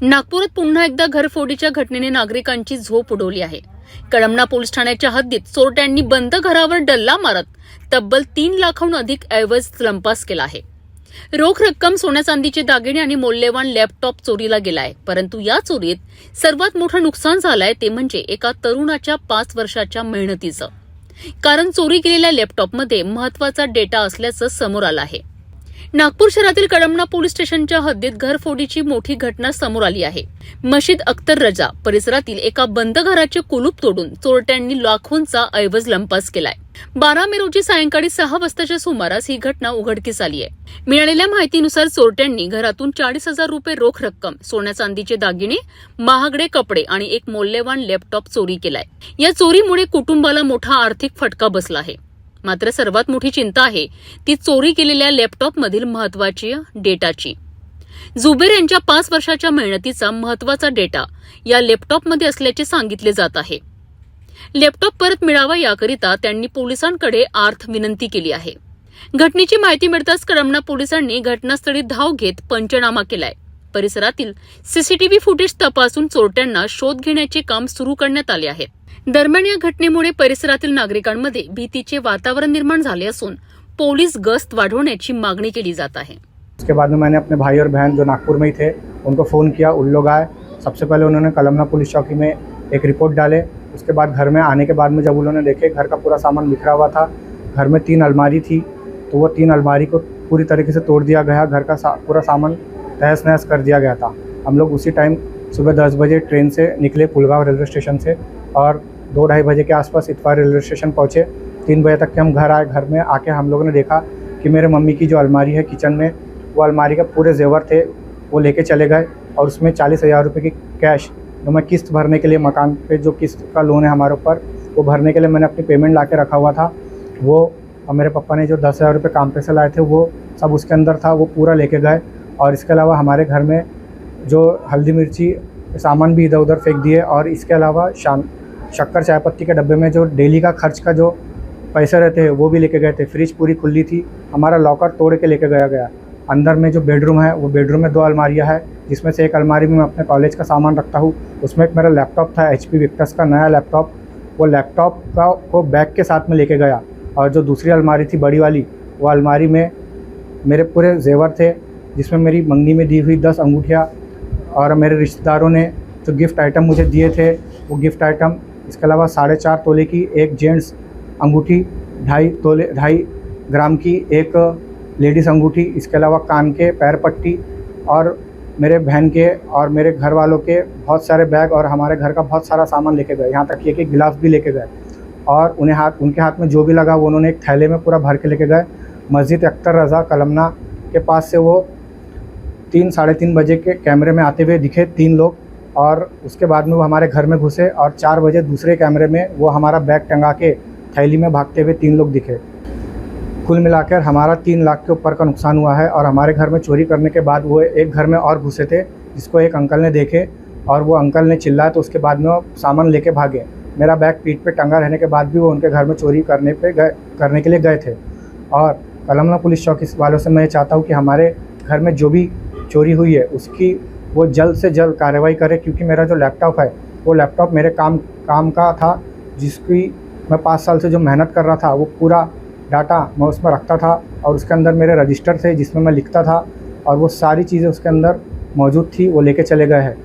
नागपुरात पुन्हा एकदा घरफोडीच्या घटनेने नागरिकांची झोप उडवली आहे। कळमना पोलीस ठाण्याच्या हद्दीत चोरट्यांनी बंद घरावर डल्ला मारत तब्बल 3 लाखाहून अधिक ऐवज लंपास केला आहे। रोख रक्कम, सोन्या चांदीचे दागिने आणि मौल्यवान लॅपटॉप चोरीला गेलाय। परंतु या चोरीत सर्वात मोठं नुकसान झालंय ते म्हणजे एका तरुणाच्या 5 वर्षाच्या मेहनतीचं। कारण चोरी केलेल्या लॅपटॉपमध्ये महत्त्वाचा डेटा असल्याचं समोर आलं आहे। नागपूर शहरातील कळमना पोलीस स्टेशनच्या हद्दीत घरफोडीची मोठी घटना समोर आली आहे। मशीद अख्तर रजा परिसरातील एका बंद घराचे कुलूप तोडून चोरट्यांनी लाखोंचा ऐवज लंपास केलाय। 12 मे रोजी सायंकाळी 6 वाजताच्या सुमारास ही घटना उघडकीस आली आहे। मिळालेल्या माहितीनुसार चोरट्यांनी घरातून 40,000 रुपये रोख रक्कम, सोन्या चांदीचे दागिने, महागडे कपडे आणि एक मौल्यवान लॅपटॉप चोरी केलाय। या चोरीमुळे कुटुंबाला मोठा आर्थिक फटका बसला आहे। मात्र सर्वात मोठी चिंता आहे ती चोरी केलेल्या लॅपटॉपमधील महत्त्वाच्या डेटाची। जुबेर यांच्या 5 वर्षाच्या मेहनतीचा महत्त्वाचा डेटा या लॅपटॉपमध्ये असल्याचे सांगितले जात आहे। लॅपटॉप परत मिळावा याकरिता त्यांनी पोलिसांकडे आर्थ विनंती केली आहे। घटनेची माहिती मिळताच कळमना पोलिसांनी घटनास्थळी धाव घेत पंचनामा केलाय। परिसरातील सीसीटीव्ही फुटेज तपासून चोरट्यांना शोध घेण्याचे काम सुरू करण्यात आले आहे। दरम्यान या घटनेमुळे परिसरातील नागरिकांमध्ये भीतीचे वातावरण निर्माण झाले असून पोलीस गस्त वाढवण्याची मागणी केली जात आहे। उसके बाद में मैंने अपने भाई और बहन जो नागपुर में ही थे उनको फ़ोन किया। उन लोग आए। सबसे पहले उन्होंने कलमना पुलिस चौकी में एक रिपोर्ट डाले। उसके बाद घर में आने के बाद में जब उन्होंने देखे घर का पूरा सामान बिखरा हुआ था। घर में 3 अलमारी थी, तो वो 3 अलमारी को पूरी तरीके से तोड़ दिया गया। घर का पूरा सामान तहस नहस कर दिया गया था। हम लोग उसी टाइम सुबह 10 बजे ट्रेन से निकले पुलगांव रेलवे स्टेशन से और 2-2:30 बजे के आसपास इतवार रेलवे स्टेशन पहुँचे। 3 बजे तक के हम घर आए। घर में आके हम लोगों ने देखा कि मेरे मम्मी की जो अलमारी है किचन में, वो अलमारी के पूरे जेवर थे वो लेके चले गए और उसमें 40,000 रुपये की कैश, तो मैं किस्त भरने के लिए मकान पे जो किस्त का लोन है हमारे ऊपर, वो भरने के लिए मैंने अपनी पेमेंट ला के रखा हुआ था, वो और मेरे पापा ने जो 10,000 रुपये काम पे से लाए थे वो सब उसके अंदर था, वो पूरा लेके गए। और इसके अलावा हमारे घर में जो हल्दी मिर्ची सामान भी इधर उधर फेंक दिए। और इसके अलावा शक्कर चाय पत्ती के डब्बे में जो डेली का खर्च का जो पैसे रहते हैं वो भी लेके गए थे। फ्रिज पूरी खुली थी। हमारा लॉकर तोड़ के लेके गया। अंदर में जो बेडरूम है वो बेडरूम में 2 अलमारियाँ हैं, जिसमें से एक अलमारी में मैं अपने कॉलेज का सामान रखता हूँ। उसमें एक मेरा लैपटॉप था HP विक्टस का नया लैपटॉप, वो लैपटॉप को बैग के साथ में लेके गया। और जो दूसरी अलमारी थी बड़ी वाली, वो अलमारी में मेरे पूरे जेवर थे, जिसमें मेरी मंगनी में दी हुई 10 अंगूठियाँ और मेरे रिश्तेदारों ने जो गिफ्ट आइटम मुझे दिए थे वो गिफ्ट आइटम। इसके अलावा 4.5 तोले की एक जेंट्स अंगूठी, 2.5 ग्राम की एक लेडीज़ अंगूठी, इसके अलावा कान के पैर पट्टी और मेरे बहन के और मेरे घर वालों के बहुत सारे बैग और हमारे घर का बहुत सारा सामान लेके गए। यहाँ तक कि एक गिलास भी लेके गए। और उनके हाथ में जो भी लगा वो उन्होंने एक थैले में पूरा भर के लेके गए। मस्जिद अख्तर रज़ा कलमना के पास से वो 3-3:30 बजे के कैमरे में आते हुए दिखे 3 लोग। और उसके बाद में वो हमारे घर में घुसे और 4 बजे दूसरे कैमरे में वो हमारा बैग टंगा के थैली में भागते हुए 3 लोग दिखे। कुल मिलाकर हमारा 3 लाख के ऊपर का नुकसान हुआ है। और हमारे घर में चोरी करने के बाद वो एक घर में और घुसे थे, जिसको एक अंकल ने देखे और वो अंकल ने चिल्लाया, तो उसके बाद में वो सामान लेके भागे। मेरा बैग पीठ पे टंगा रहने के बाद भी वो उनके घर में चोरी करने के लिए गए थे। और कलमना पुलिस चौकी वालों से मैं ये चाहता हूँ कि हमारे घर में जो भी चोरी हुई है उसकी वो जल्द से जल्द कार्रवाई करे, क्योंकि मेरा जो लैपटॉप है वो लैपटॉप मेरे काम का था, जिसकी मैं 5 साल से जो मेहनत कर रहा था वो पूरा डाटा मैं उसमें रखता था। और उसके अंदर मेरे रजिस्टर थे जिसमें मैं लिखता था, और वो सारी चीज़ें उसके अंदर मौजूद थी, वो लेके चले गए हैं।